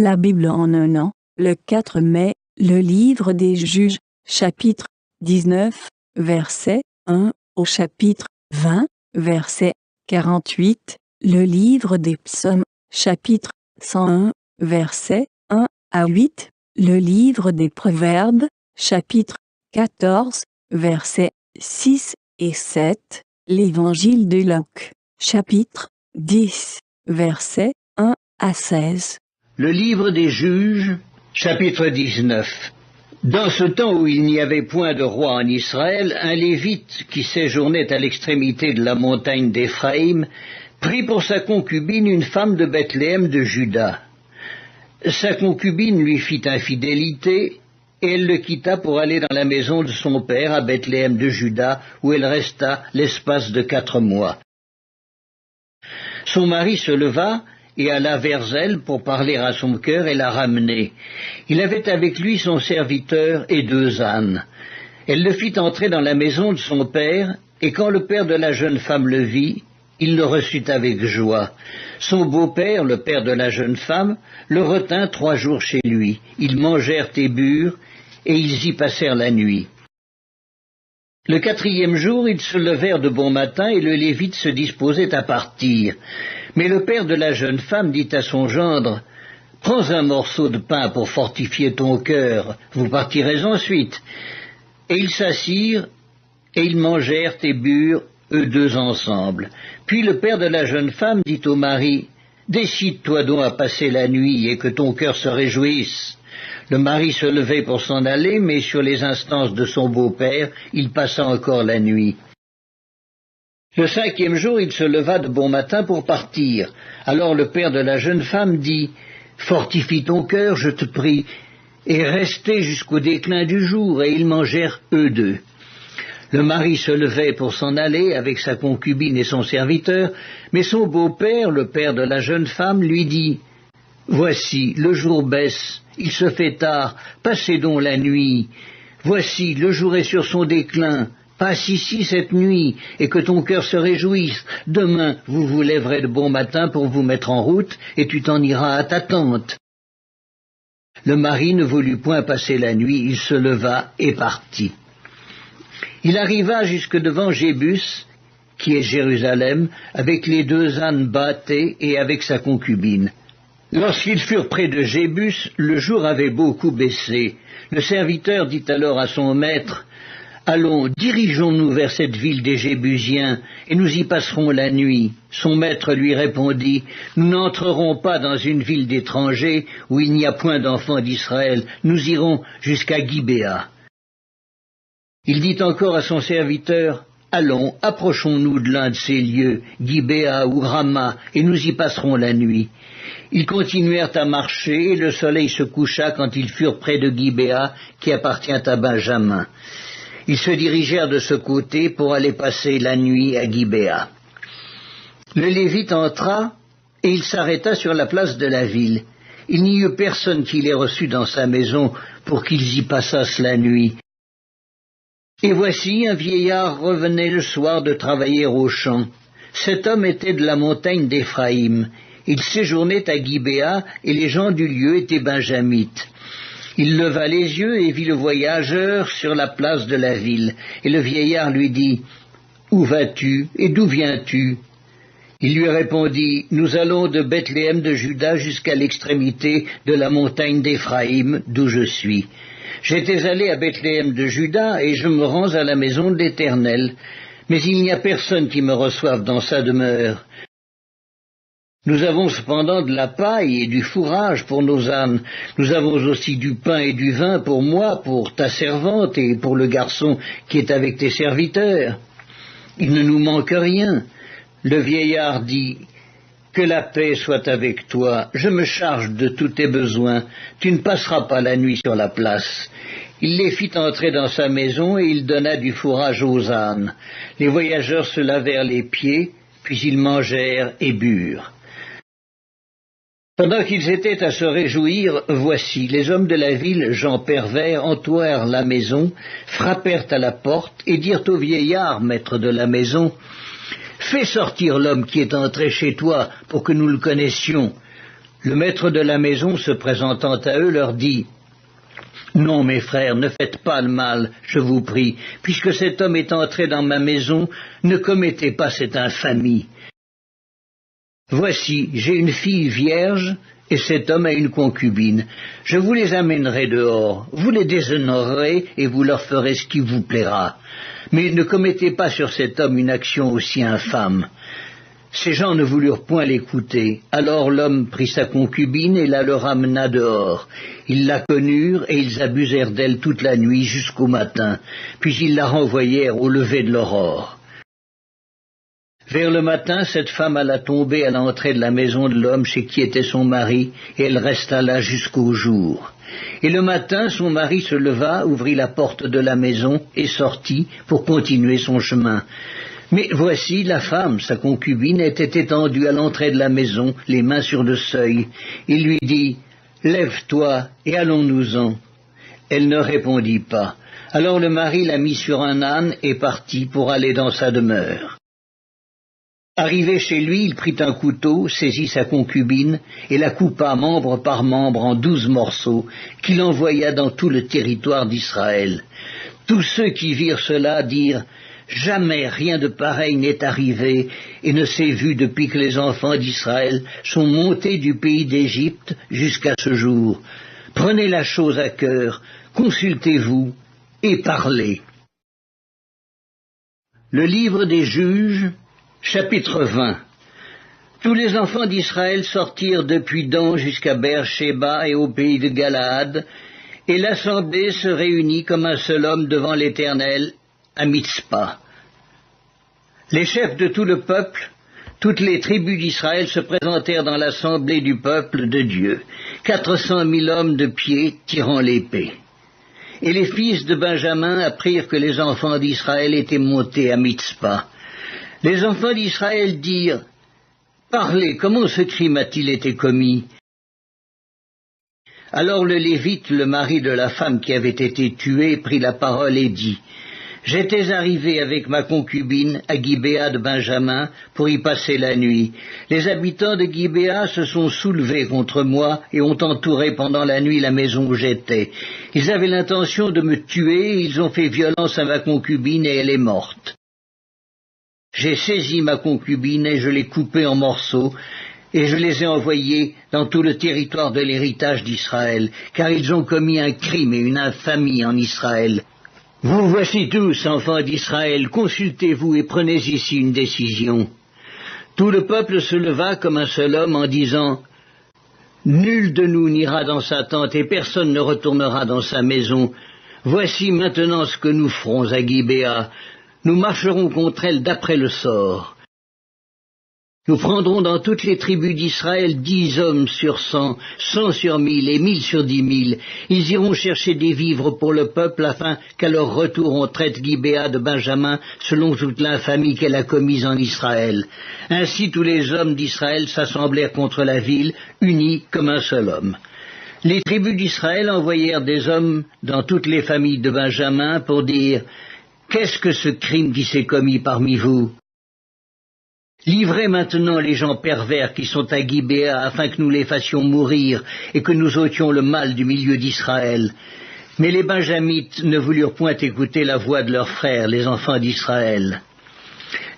La Bible en un an, le 4 mai, le livre des Juges, chapitre 19, verset 1 au chapitre 20, verset 48, le livre des Psaumes, chapitre 101, verset 1 à 8, le livre des Proverbes, chapitre 14, versets 6 et 7, l'évangile de Luc, chapitre 10, versets 1 à 16. Le livre des Juges, chapitre 19. Dans ce temps où il n'y avait point de roi en Israël, un Lévite qui séjournait à l'extrémité de la montagne d'Éphraïm prit pour sa concubine une femme de Bethléem de Juda. Sa concubine lui fit infidélité, et elle le quitta pour aller dans la maison de son père à Bethléem de Juda, où elle resta l'espace de 4 mois. Son mari se leva et alla vers elle pour parler à son cœur et la ramener. Il avait avec lui son serviteur et 2 ânes. Elle le fit entrer dans la maison de son père, et quand le père de la jeune femme le vit, il le reçut avec joie. Son beau-père, le père de la jeune femme, le retint 3 jours chez lui. Ils mangèrent et burent, et ils y passèrent la nuit. Le 4e jour, ils se levèrent de bon matin, et le Lévite se disposait à partir. Mais le père de la jeune femme dit à son gendre, « Prends un morceau de pain pour fortifier ton cœur, vous partirez ensuite. » Et ils s'assirent, et ils mangèrent et burent, eux 2 ensemble. Puis le père de la jeune femme dit au mari, « Décide-toi donc à passer la nuit, et que ton cœur se réjouisse. » Le mari se levait pour s'en aller, mais sur les instances de son beau-père, il passa encore la nuit. Le 5e jour, il se leva de bon matin pour partir. Alors le père de la jeune femme dit, « Fortifie ton cœur, je te prie, et restez jusqu'au déclin du jour. » Et ils mangèrent eux 2. Le mari se levait pour s'en aller avec sa concubine et son serviteur, mais son beau-père, le père de la jeune femme, lui dit, « Voici, le jour baisse, il se fait tard, passez donc la nuit. Voici, le jour est sur son déclin. Passe ici cette nuit, et que ton cœur se réjouisse. Demain, vous vous lèverez de bon matin pour vous mettre en route, et tu t'en iras à ta tente. » Le mari ne voulut point passer la nuit, il se leva et partit. Il arriva jusque devant Jébus, qui est Jérusalem, avec les 2 ânes bâtés et avec sa concubine. Lorsqu'ils furent près de Jébus, le jour avait beaucoup baissé. Le serviteur dit alors à son maître, « Allons, dirigeons-nous vers cette ville des Jébusiens, et nous y passerons la nuit. » Son maître lui répondit, « Nous n'entrerons pas dans une ville d'étrangers où il n'y a point d'enfants d'Israël. Nous irons jusqu'à Gibéa. » Il dit encore à son serviteur, « Allons, approchons-nous de l'un de ces lieux, Gibéa ou Rama, et nous y passerons la nuit. » Ils continuèrent à marcher, et le soleil se coucha quand ils furent près de Gibéa, qui appartient à Benjamin. Ils se dirigèrent de ce côté pour aller passer la nuit à Gibéa. Le Lévite entra, et il s'arrêta sur la place de la ville. Il n'y eut personne qui les reçût dans sa maison pour qu'ils y passassent la nuit. Et voici un vieillard revenait le soir de travailler au champ. Cet homme était de la montagne d'Éphraïm. Il séjournait à Gibéa, et les gens du lieu étaient benjamites. Il leva les yeux et vit le voyageur sur la place de la ville. Et le vieillard lui dit, « Où vas-tu et d'où viens-tu » Il lui répondit, « Nous allons de Bethléem de Juda jusqu'à l'extrémité de la montagne d'Éphraïm, d'où je suis. J'étais allé à Bethléem de Juda, et je me rends à la maison de l'Éternel. Mais il n'y a personne qui me reçoive dans sa demeure. Nous avons cependant de la paille et du fourrage pour nos ânes. Nous avons aussi du pain et du vin pour moi, pour ta servante et pour le garçon qui est avec tes serviteurs. Il ne nous manque rien. » Le vieillard dit, « Que la paix soit avec toi. Je me charge de tous tes besoins. Tu ne passeras pas la nuit sur la place. » Il les fit entrer dans sa maison et il donna du fourrage aux ânes. Les voyageurs se lavèrent les pieds, puis ils mangèrent et burent. Pendant qu'ils étaient à se réjouir, voici, les hommes de la ville, gens pervers, entourèrent la maison, frappèrent à la porte et dirent au vieillard, maître de la maison, « Fais sortir l'homme qui est entré chez toi pour que nous le connaissions. » Le maître de la maison, se présentant à eux, leur dit « Non, mes frères, ne faites pas le mal, je vous prie, puisque cet homme est entré dans ma maison, ne commettez pas cette infamie. Voici, j'ai une fille vierge, et cet homme a une concubine. Je vous les amènerai dehors, vous les déshonorerez, et vous leur ferez ce qui vous plaira. Mais ne commettez pas sur cet homme une action aussi infâme. » Ces gens ne voulurent point l'écouter. Alors l'homme prit sa concubine et la leur amena dehors. Ils la connurent et ils abusèrent d'elle toute la nuit jusqu'au matin, puis ils la renvoyèrent au lever de l'aurore. Vers le matin, cette femme alla tomber à l'entrée de la maison de l'homme chez qui était son mari, et elle resta là jusqu'au jour. Et le matin, son mari se leva, ouvrit la porte de la maison et sortit pour continuer son chemin. Mais voici, la femme, sa concubine, était étendue à l'entrée de la maison, les mains sur le seuil. Il lui dit « Lève-toi et allons-nous-en ». Elle ne répondit pas. Alors le mari la mit sur un âne et partit pour aller dans sa demeure. Arrivé chez lui, il prit un couteau, saisit sa concubine et la coupa membre par membre en 12 morceaux, qu'il envoya dans tout le territoire d'Israël. Tous ceux qui virent cela dirent « Jamais rien de pareil n'est arrivé et ne s'est vu depuis que les enfants d'Israël sont montés du pays d'Égypte jusqu'à ce jour. Prenez la chose à cœur, consultez-vous et parlez. » Le livre des Juges, chapitre 20. Tous les enfants d'Israël sortirent depuis Dan jusqu'à Beer-Shéba et au pays de Galaad, et l'assemblée se réunit comme un seul homme devant l'Éternel, à Mitzpa. Les chefs de tout le peuple, toutes les tribus d'Israël se présentèrent dans l'assemblée du peuple de Dieu, 400 000 hommes de pied tirant l'épée. Et les fils de Benjamin apprirent que les enfants d'Israël étaient montés à Mitzpa. Les enfants d'Israël dirent « Parlez, comment ce crime a-t-il été commis ?» Alors le Lévite, le mari de la femme qui avait été tuée, prit la parole et dit « J'étais arrivé avec ma concubine à Gibéa de Benjamin pour y passer la nuit. Les habitants de Gibéa se sont soulevés contre moi et ont entouré pendant la nuit la maison où j'étais. Ils avaient l'intention de me tuer et ils ont fait violence à ma concubine et elle est morte. J'ai saisi ma concubine et je l'ai coupée en morceaux et je les ai envoyés dans tout le territoire de l'héritage d'Israël, car ils ont commis un crime et une infamie en Israël. Vous voici tous, enfants d'Israël, consultez-vous et prenez ici une décision. » Tout le peuple se leva comme un seul homme en disant « Nul de nous n'ira dans sa tente et personne ne retournera dans sa maison. Voici maintenant ce que nous ferons à Gibéa. Nous marcherons contre elle d'après le sort. Nous prendrons dans toutes les tribus d'Israël 10 hommes sur 100, 100 sur 1000 et 1000 sur 10 000. Ils iront chercher des vivres pour le peuple afin qu'à leur retour on traite Gibéa de Benjamin selon toute l'infamie qu'elle a commise en Israël. » Ainsi tous les hommes d'Israël s'assemblèrent contre la ville, unis comme un seul homme. Les tribus d'Israël envoyèrent des hommes dans toutes les familles de Benjamin pour dire « Qu'est-ce que ce crime qui s'est commis parmi vous ? Livrez maintenant les gens pervers qui sont à Gibéa afin que nous les fassions mourir et que nous ôtions le mal du milieu d'Israël. » Mais les Benjamites ne voulurent point écouter la voix de leurs frères, les enfants d'Israël.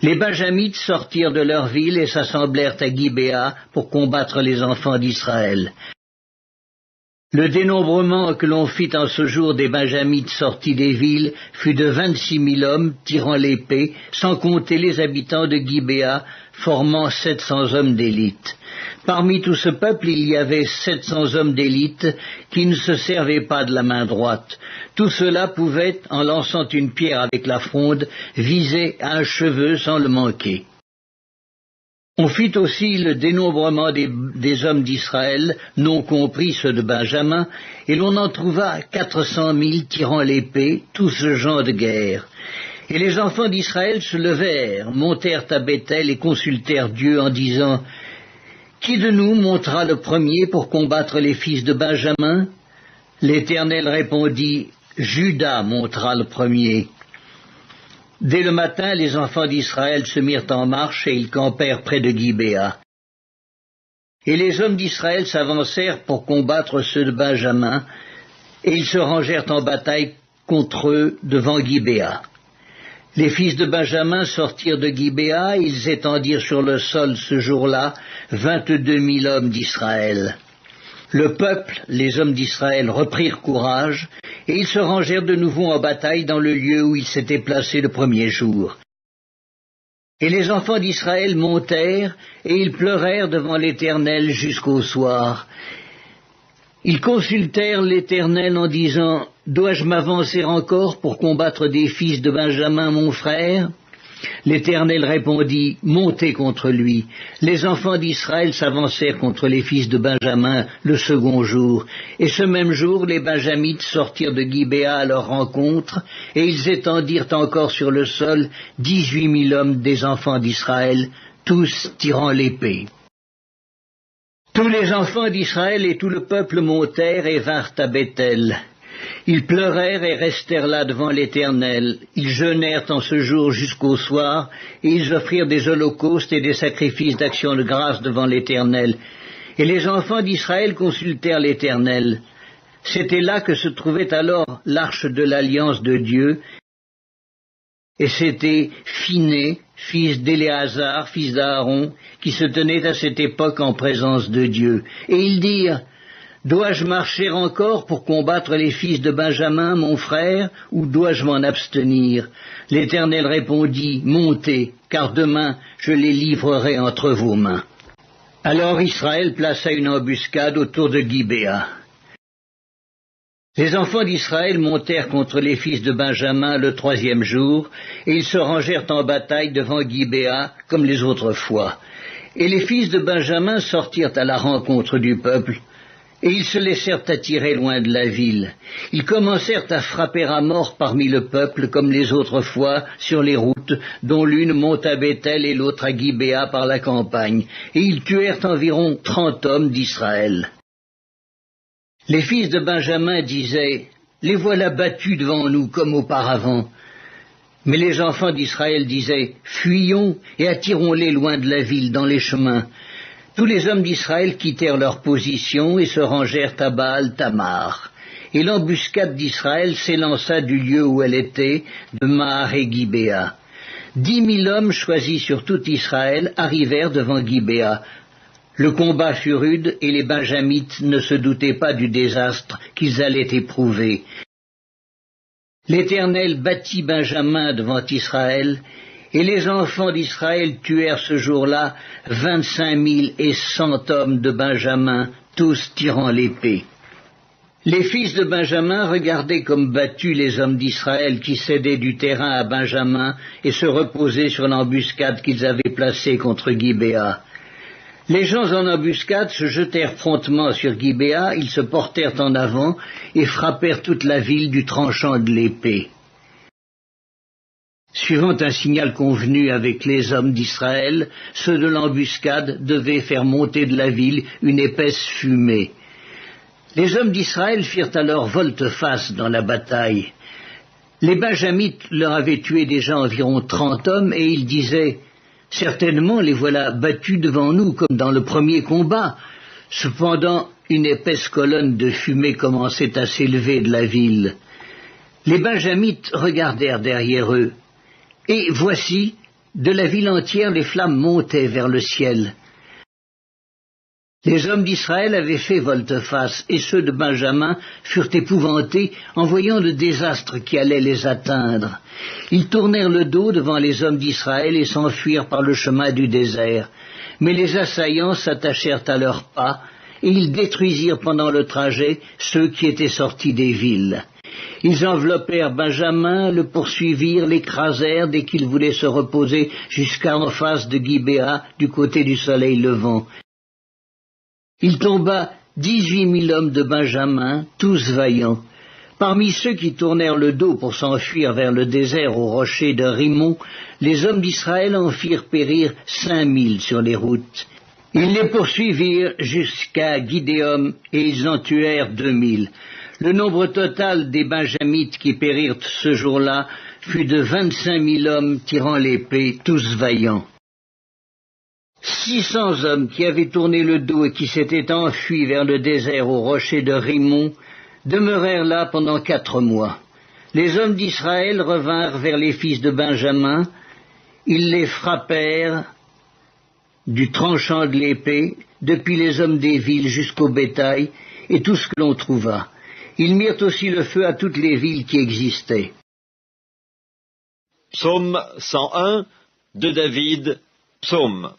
Les Benjamites sortirent de leur ville et s'assemblèrent à Gibéa pour combattre les enfants d'Israël. Le dénombrement que l'on fit en ce jour des Benjamites sortis des villes fut de 26 000 hommes tirant l'épée, sans compter les habitants de Gibéa, formant 700 hommes d'élite. Parmi tout ce peuple, il y avait 700 hommes d'élite qui ne se servaient pas de la main droite. Tout cela pouvait, en lançant une pierre avec la fronde, viser à un cheveu sans le manquer. On fit aussi le dénombrement des hommes d'Israël, non compris ceux de Benjamin, et l'on en trouva 400 000 tirant l'épée, tous gens de guerre. Et les enfants d'Israël se levèrent, montèrent à Béthel et consultèrent Dieu en disant « Qui de nous montera le premier pour combattre les fils de Benjamin ?» L'Éternel répondit « Juda montera le premier. » Dès le matin, les enfants d'Israël se mirent en marche et ils campèrent près de Gibéa. Et les hommes d'Israël s'avancèrent pour combattre ceux de Benjamin, et ils se rangèrent en bataille contre eux devant Gibéa. Les fils de Benjamin sortirent de Gibéa, et ils étendirent sur le sol ce jour-là 22 000 hommes d'Israël. Le peuple, les hommes d'Israël, reprirent courage, et ils se rangèrent de nouveau en bataille dans le lieu où ils s'étaient placés le premier jour. Et les enfants d'Israël montèrent, et ils pleurèrent devant l'Éternel jusqu'au soir. Ils consultèrent l'Éternel en disant, « Dois-je m'avancer encore pour combattre des fils de Benjamin, mon frère ?» L'Éternel répondit, « Montez contre lui. » Les enfants d'Israël s'avancèrent contre les fils de Benjamin le second jour. Et ce même jour, les Benjamites sortirent de Gibéa à leur rencontre, et ils étendirent encore sur le sol 18 000 hommes des enfants d'Israël, tous tirant l'épée. Tous les enfants d'Israël et tout le peuple montèrent et vinrent à Béthel. Ils pleurèrent et restèrent là devant l'Éternel. Ils jeûnèrent en ce jour jusqu'au soir, et ils offrirent des holocaustes et des sacrifices d'action de grâce devant l'Éternel. Et les enfants d'Israël consultèrent l'Éternel. C'était là que se trouvait alors l'arche de l'alliance de Dieu, et c'était Phiné, fils d'Éléazar, fils d'Aaron, qui se tenait à cette époque en présence de Dieu. Et ils dirent, « Dois-je marcher encore pour combattre les fils de Benjamin, mon frère, ou dois-je m'en abstenir ?» L'Éternel répondit, « Montez, car demain je les livrerai entre vos mains. » Alors Israël plaça une embuscade autour de Gibéa. Les enfants d'Israël montèrent contre les fils de Benjamin le troisième jour, et ils se rangèrent en bataille devant Gibéa, comme les autres fois. Et les fils de Benjamin sortirent à la rencontre du peuple, et ils se laissèrent attirer loin de la ville. Ils commencèrent à frapper à mort parmi le peuple, comme les autres fois, sur les routes, dont l'une monte à Béthel et l'autre à Gibéa par la campagne, et ils tuèrent environ 30 hommes d'Israël. Les fils de Benjamin disaient, « Les voilà battus devant nous comme auparavant. » Mais les enfants d'Israël disaient, « Fuyons et attirons-les loin de la ville dans les chemins. » Tous les hommes d'Israël quittèrent leur position et se rangèrent à Baal-Tamar. Et l'embuscade d'Israël s'élança du lieu où elle était, de Mahar et Gibéa. 10 000 hommes choisis sur tout Israël arrivèrent devant Gibéa. Le combat fut rude et les Benjamites ne se doutaient pas du désastre qu'ils allaient éprouver. L'Éternel battit Benjamin devant Israël, et les enfants d'Israël tuèrent ce jour-là 25 100 hommes de Benjamin, tous tirant l'épée. Les fils de Benjamin regardaient comme battus les hommes d'Israël qui cédaient du terrain à Benjamin et se reposaient sur l'embuscade qu'ils avaient placée contre Gibéa. Les gens en embuscade se jetèrent promptement sur Gibéa, ils se portèrent en avant et frappèrent toute la ville du tranchant de l'épée. Suivant un signal convenu avec les hommes d'Israël, ceux de l'embuscade devaient faire monter de la ville une épaisse fumée. Les hommes d'Israël firent alors volte-face dans la bataille. Les Benjamites leur avaient tué déjà environ 30 hommes et ils disaient « Certainement les voilà battus devant nous comme dans le premier combat. » Cependant, une épaisse colonne de fumée commençait à s'élever de la ville. Les Benjamites regardèrent derrière eux. Et voici, de la ville entière, les flammes montaient vers le ciel. Les hommes d'Israël avaient fait volte-face, et ceux de Benjamin furent épouvantés en voyant le désastre qui allait les atteindre. Ils tournèrent le dos devant les hommes d'Israël et s'enfuirent par le chemin du désert. Mais les assaillants s'attachèrent à leurs pas, et ils détruisirent pendant le trajet ceux qui étaient sortis des villes. Ils enveloppèrent Benjamin, le poursuivirent, l'écrasèrent dès qu'il voulait se reposer jusqu'en face de Gibéa, du côté du soleil levant. Il tomba 18 000 hommes de Benjamin, tous vaillants. Parmi ceux qui tournèrent le dos pour s'enfuir vers le désert au rocher de Rimon, les hommes d'Israël en firent périr 5 000 sur les routes. Ils les poursuivirent jusqu'à Gidéom et ils en tuèrent 2 000. Le nombre total des Benjamites qui périrent ce jour-là fut de 25 000 hommes tirant l'épée, tous vaillants. 600 hommes qui avaient tourné le dos et qui s'étaient enfuis vers le désert au rocher de Rimon demeurèrent là pendant 4 mois. Les hommes d'Israël revinrent vers les fils de Benjamin, ils les frappèrent du tranchant de l'épée, depuis les hommes des villes jusqu'au bétail, et tout ce que l'on trouva. Ils mirent aussi le feu à toutes les villes qui existaient. Psaume 101 de David, Psaume.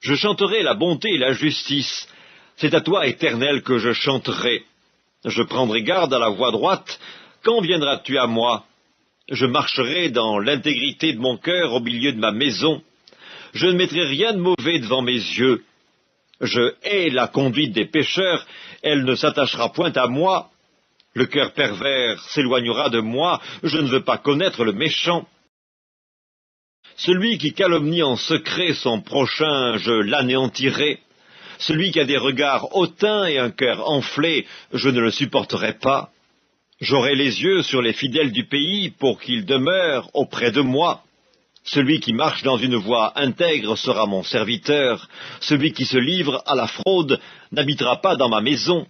Je chanterai la bonté et la justice. C'est à toi, Éternel, que je chanterai. Je prendrai garde à la voie droite. Quand viendras-tu à moi? Je marcherai dans l'intégrité de mon cœur au milieu de ma maison. Je ne mettrai rien de mauvais devant mes yeux. Je hais la conduite des pécheurs, elle ne s'attachera point à moi. Le cœur pervers s'éloignera de moi, je ne veux pas connaître le méchant. Celui qui calomnie en secret son prochain, je l'anéantirai. Celui qui a des regards hautains et un cœur enflé, je ne le supporterai pas. J'aurai les yeux sur les fidèles du pays pour qu'ils demeurent auprès de moi. Celui qui marche dans une voie intègre sera mon serviteur. Celui qui se livre à la fraude n'habitera pas dans ma maison.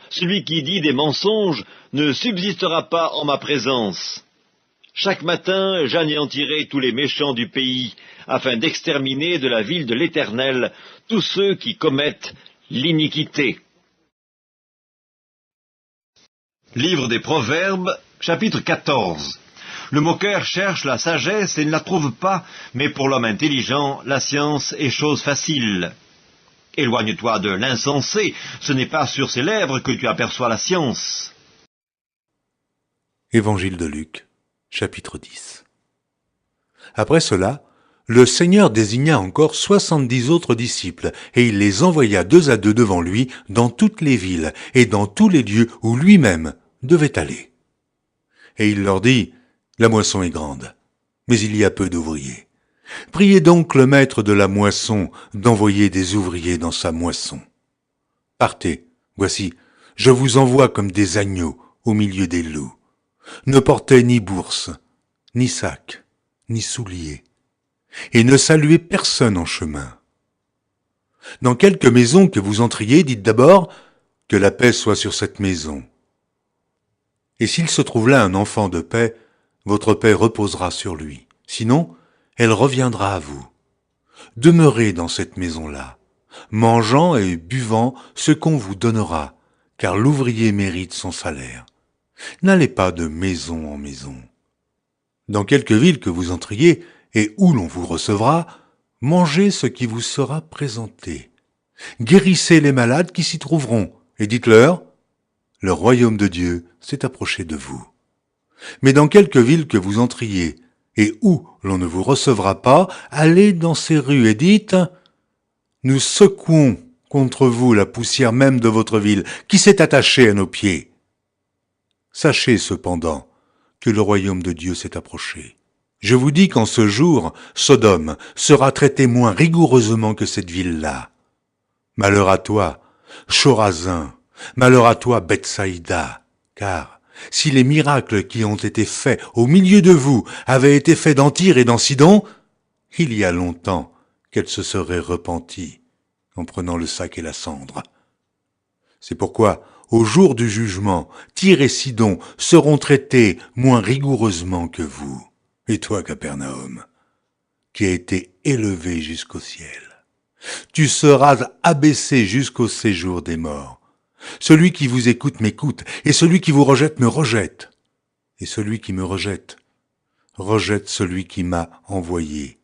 Celui qui dit des mensonges ne subsistera pas en ma présence. Chaque matin, j'anéantirai tous les méchants du pays, afin d'exterminer de la ville de l'Éternel tous ceux qui commettent l'iniquité. Livre des Proverbes, chapitre 14. Le moqueur cherche la sagesse et ne la trouve pas, mais pour l'homme intelligent, la science est chose facile. Éloigne-toi de l'insensé, ce n'est pas sur ses lèvres que tu aperçois la science. Évangile de Luc, chapitre 10. Après cela, le Seigneur désigna encore 70 autres disciples, et il les envoya 2 à 2 devant lui dans toutes les villes et dans tous les lieux où lui-même devait aller. Et il leur dit, « La moisson est grande, mais il y a peu d'ouvriers. Priez donc le maître de la moisson d'envoyer des ouvriers dans sa moisson. Partez, voici, je vous envoie comme des agneaux au milieu des loups. Ne portez ni bourse, ni sac, ni souliers, et ne saluez personne en chemin. Dans quelque maison que vous entriez, dites d'abord que la paix soit sur cette maison. Et s'il se trouve là un enfant de paix, votre paix reposera sur lui. Sinon, elle reviendra à vous. Demeurez dans cette maison-là, mangeant et buvant ce qu'on vous donnera, car l'ouvrier mérite son salaire. N'allez pas de maison en maison. Dans quelque ville que vous entriez et où l'on vous recevra, mangez ce qui vous sera présenté. Guérissez les malades qui s'y trouveront, et dites-leur, le royaume de Dieu s'est approché de vous. Mais dans quelque ville que vous entriez, et où l'on ne vous recevra pas, allez dans ces rues et dites, nous secouons contre vous la poussière même de votre ville, qui s'est attachée à nos pieds. Sachez cependant que le royaume de Dieu s'est approché. Je vous dis qu'en ce jour, Sodome sera traitée moins rigoureusement que cette ville-là. Malheur à toi, Chorazin, malheur à toi, Bethsaïda, car si les miracles qui ont été faits au milieu de vous avaient été faits dans Tyr et dans Sidon, il y a longtemps qu'elle se serait repentie en prenant le sac et la cendre. C'est pourquoi, au jour du jugement, Tyr et Sidon seront traités moins rigoureusement que vous. Et toi, Capernaum, qui a été élevé jusqu'au ciel, tu seras abaissé jusqu'au séjour des morts. Celui qui vous écoute m'écoute, et celui qui vous rejette me rejette. Et celui qui me rejette, rejette celui qui m'a envoyé.